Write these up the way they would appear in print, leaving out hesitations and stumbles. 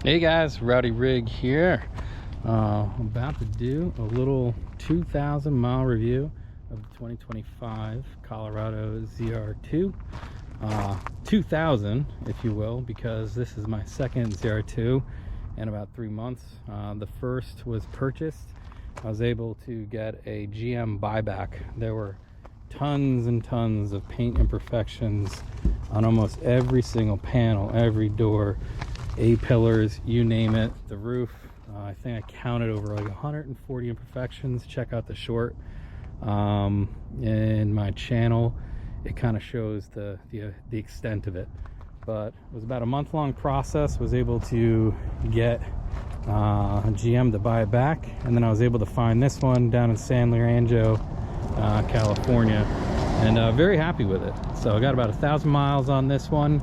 Hey guys, Rowdy Rig here. I'm about to do a little 2,000 mile review of the 2025 Colorado ZR2. 2,000 if you will, because this is my second ZR2 in about 3 months. The first was purchased. I was able to get a GM buyback. There were tons and tons of paint imperfections on almost every single panel, every door, A-pillars, you name it. The roof, I think I counted over like 140 imperfections. Check out the short in my channel. It kind of shows the extent of it. But it was about a month-long process. Was able to get GM to buy it back, and then I was able to find this one down in San Leandro, California, and very happy with it. So I got about 1,000 miles on this one.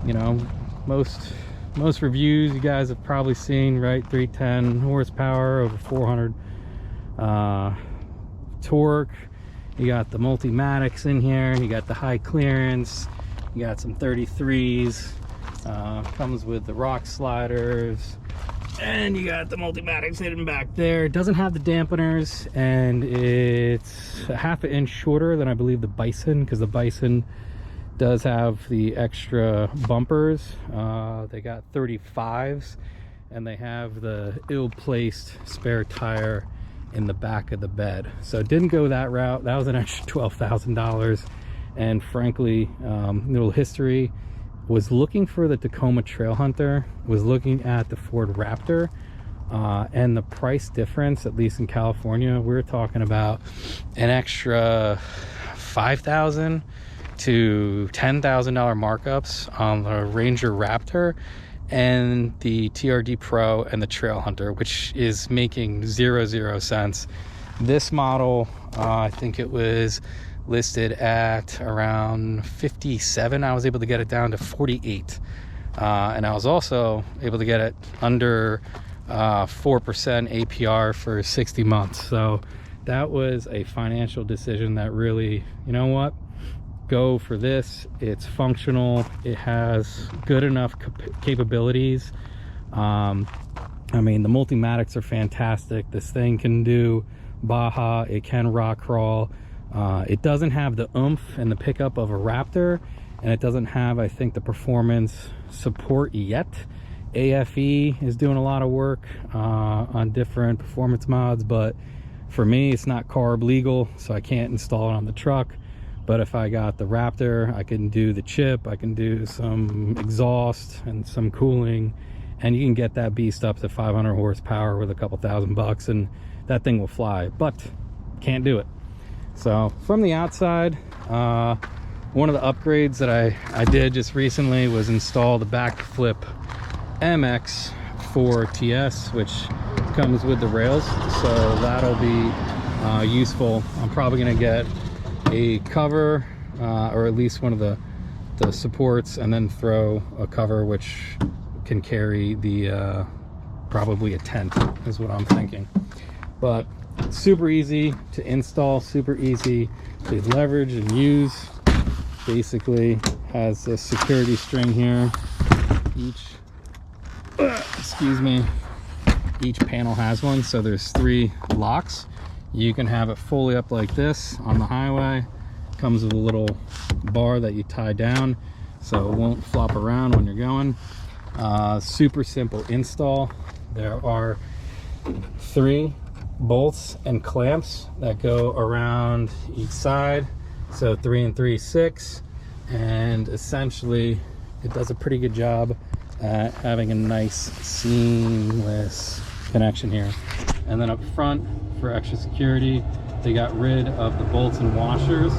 You know, most reviews you guys have probably seen, right? 310 horsepower, over 400 torque. You got the Multimatics in here, you got the high clearance, you got some 33s, comes with the rock sliders, and you got the Multimatics hidden back there. It doesn't have the dampeners, and it's a half an inch shorter than I believe the Bison, because the Bison does have the extra bumpers. They got 35s, and they have the ill-placed spare tire in the back of the bed. So it didn't go that route. That was an extra $12,000. And frankly, little history, was looking for the Tacoma Trail Hunter, was looking at the Ford Raptor, and the price difference, at least in California, we're talking about an extra $5,000 to $10,000 markups on the Ranger Raptor and the TRD Pro and the Trail Hunter, which is making zero sense. This model, I think it was listed at around 57. I was able to get it down to 48, and I was also able to get it under 4% APR for 60 months. So that was a financial decision that really, you know what, go for this. It's functional, it has good enough capabilities. I mean, the Multimatics are fantastic. This thing can do Baja, it can rock crawl. It doesn't have the oomph and the pickup of a Raptor, and it doesn't have, I think, the performance support yet. AFE is doing a lot of work on different performance mods, but for me, it's not carb legal, so I can't install it on the truck. But if I got the Raptor, I can do the chip, I can do some exhaust and some cooling, and you can get that beast up to 500 horsepower with a couple $1,000, and that thing will fly, but can't do it. So from the outside, one of the upgrades that I did just recently was install the Bakflip MX4 TS, which comes with the rails, so that'll be useful. I'm probably gonna get a cover, or at least one of the supports, and then throw a cover which can carry the probably a tent, is what I'm thinking. But super easy to install, super easy to leverage and use. Basically has this security string here. Each panel has one, so there's 3 locks. You can have it fully up like this on the highway. Comes with a little bar that you tie down so it won't flop around when you're going. Super simple install. There are 3 bolts and clamps that go around each side, so 3 and 3, 6, and essentially it does a pretty good job at having a nice seamless connection here. And then up front, for extra security, they got rid of the bolts and washers,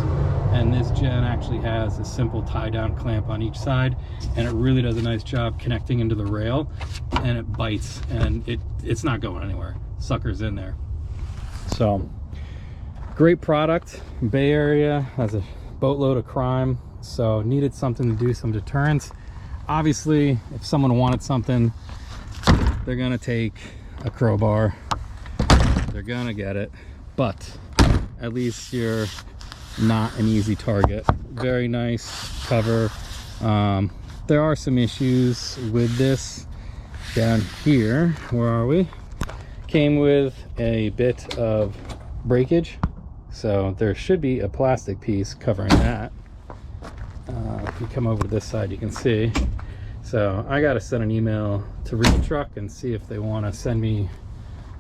and this gen actually has a simple tie down clamp on each side, and it really does a nice job connecting into the rail, and it bites, and it's not going anywhere. Sucker's in there. So great product. Bay Area has a boatload of crime, so needed something to do some deterrence. Obviously, if someone wanted something, they're gonna take a crowbar, they're gonna get it, but at least you're not an easy target. Very nice cover. There are some issues with this. Down here, where are we? Came with a bit of breakage, so there should be a plastic piece covering that. If you come over to this side, you can see. So I got to send an email to REALTRUCK and see if they want to send me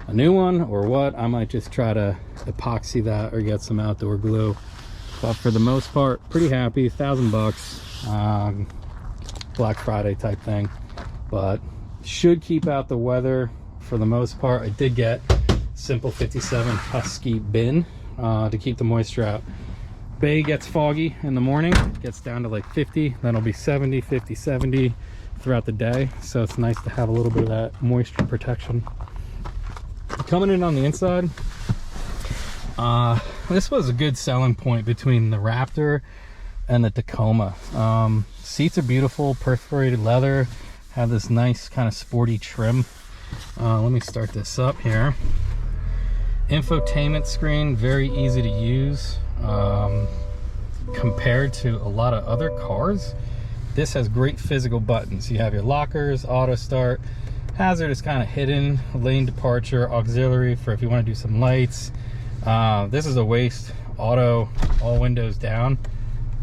a new one or what. I might just try to epoxy that or get some outdoor glue. But for the most part, pretty happy. $1,000, Black Friday type thing. But should keep out the weather for the most part. I did get Simple 57 Husky bin to keep the moisture out. Bay gets foggy in the morning, gets down to like 50, then it'll be 70, 50, 70 throughout the day. So it's nice to have a little bit of that moisture protection. Coming in on the inside, this was a good selling point between the Raptor and the Tacoma. Seats are beautiful, perforated leather, have this nice kind of sporty trim. Let me start this up here. Infotainment screen, very easy to use. Compared to a lot of other cars, this has great physical buttons. You have your lockers, auto start, hazard is kind of hidden, lane departure, auxiliary for if you want to do some lights. This is a waste. Auto, all windows down.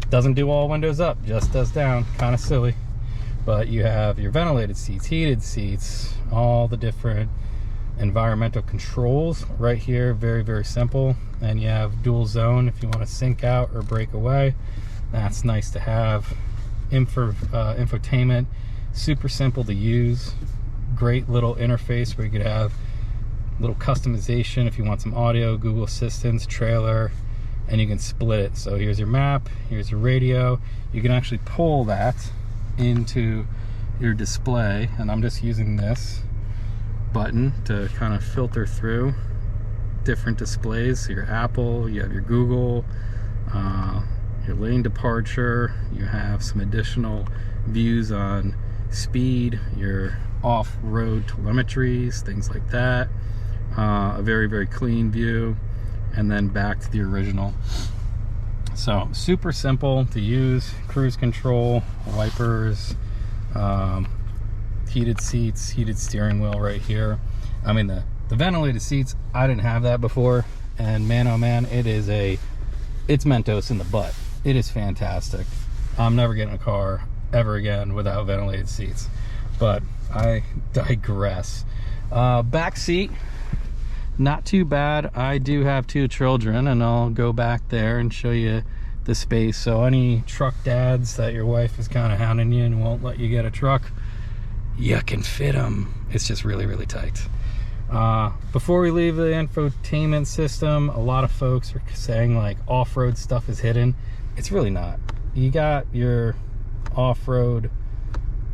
Doesn't do all windows up, just does down. Kind of silly. But you have your ventilated seats, heated seats, all the different environmental controls right here. Very, very simple. And you have dual zone if you want to sync out or break away. That's nice to have. Infotainment, super simple to use. Great little interface where you could have little customization if you want some audio, Google Assistance, trailer, and you can split it. So here's your map, here's your radio. You can actually pull that into your display, and I'm just using this button to kind of filter through different displays. So your Apple, you have your Google, your lane departure, you have some additional views on speed, your off-road telemetries, things like that. A very, very clean view, and then back to the original. So super simple to use. Cruise control, wipers, heated seats, heated steering wheel right here. I mean, the ventilated seats, I didn't have that before, and man, oh man, it's Mentos in the butt. It is fantastic. I'm never getting a car ever again without ventilated seats, but I digress. Back seat, not too bad. I do have 2 children, and I'll go back there and show you the space. So any truck dads that your wife is kind of hounding you and won't let you get a truck, you can fit them. It's just really, really tight. Before we leave the infotainment system, a lot of folks are saying like off-road stuff is hidden. It's really not. You got your off-road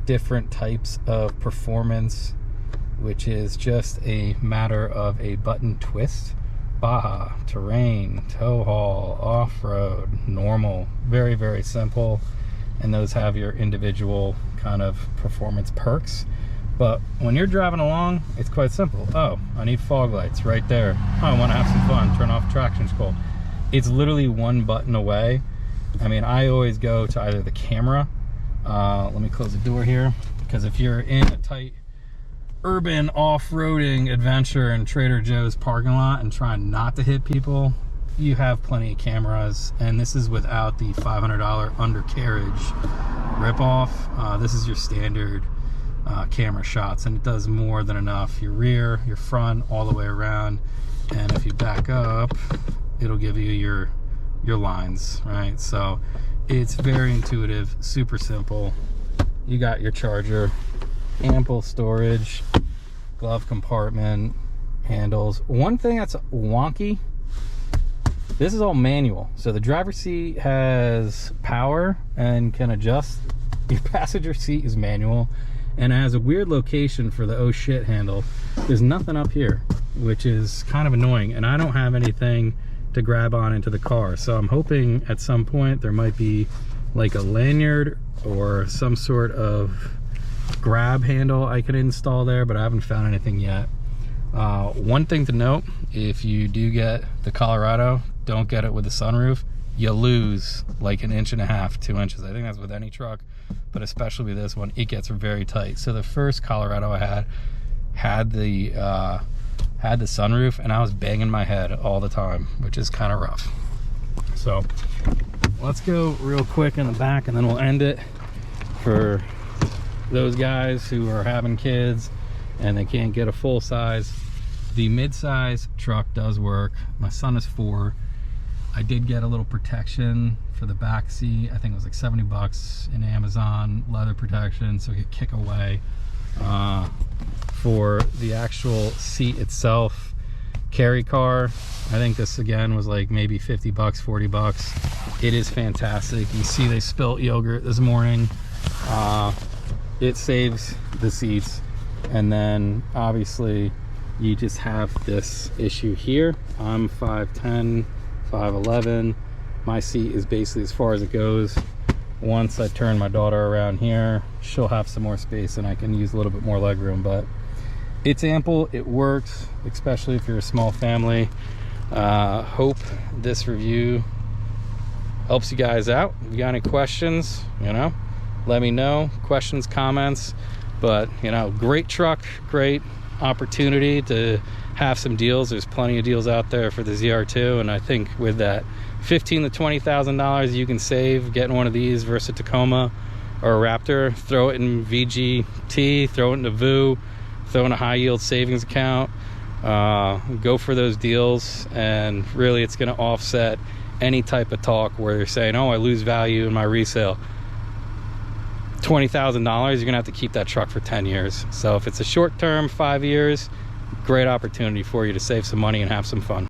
different types of performance, which is just a matter of a button twist. Baja, terrain, tow haul, off-road, normal, very, very simple. And those have your individual kind of performance perks. But when you're driving along, it's quite simple. Oh, I need fog lights right there. Oh, I want to have some fun, turn off traction control. It's literally one button away. I mean, I always go to either the camera. Let me close the door here, because if you're in a tight urban off-roading adventure in Trader Joe's parking lot and trying not to hit people, you have plenty of cameras, and this is without the $500 undercarriage ripoff. This is your standard camera shots, and it does more than enough. Your rear, your front, all the way around. And if you back up, it'll give you your lines, right? So it's very intuitive, super simple. You got your charger, ample storage, glove compartment, handles. One thing that's wonky, this is all manual. So the driver's seat has power and can adjust. Your passenger seat is manual and has a weird location for the oh shit handle. There's nothing up here, which is kind of annoying, and I don't have anything to grab on into the car. So I'm hoping at some point there might be like a lanyard or some sort of grab handle I can install there, but I haven't found anything yet. One thing to note, if you do get the Colorado, don't get it with the sunroof. You lose like 1.5 inches, 2 inches. I think that's with any truck. but especially with this one, it gets very tight. So the first Colorado I had the sunroof, and I was banging my head all the time, which is kind of rough. So let's go real quick in the back, and then we'll end it for those guys who are having kids and they can't get a full size. The mid-size truck does work. My son is 4. I did get a little protection for the back seat. I think it was like 70 bucks in Amazon, leather protection, so he could kick away. For the actual seat itself, carry car, I think this again was like maybe 50 bucks, 40 bucks. It is fantastic. You see they spilt yogurt this morning. It saves the seats. And then obviously you just have this issue here. I'm 5'10", 5'11". My seat is basically as far as it goes. Once I turn my daughter around here, she'll have some more space and I can use a little bit more leg room, but it's ample. It works, especially if you're a small family. Hope this review helps you guys out. If you got any questions, you know, let me know. Questions, comments. But, you know, great truck, great opportunity to have some deals. There's plenty of deals out there for the ZR2, and I think with that $15,000 to $20,000 you can save getting one of these versus a Tacoma or a Raptor, throw it in VGT, throw it into VU, throw in a high yield savings account, go for those deals, and really it's going to offset any type of talk where you're saying, oh, I lose value in my resale. $20,000, you're gonna have to keep that truck for 10 years. So if it's a short term, 5 years, great opportunity for you to save some money and have some fun.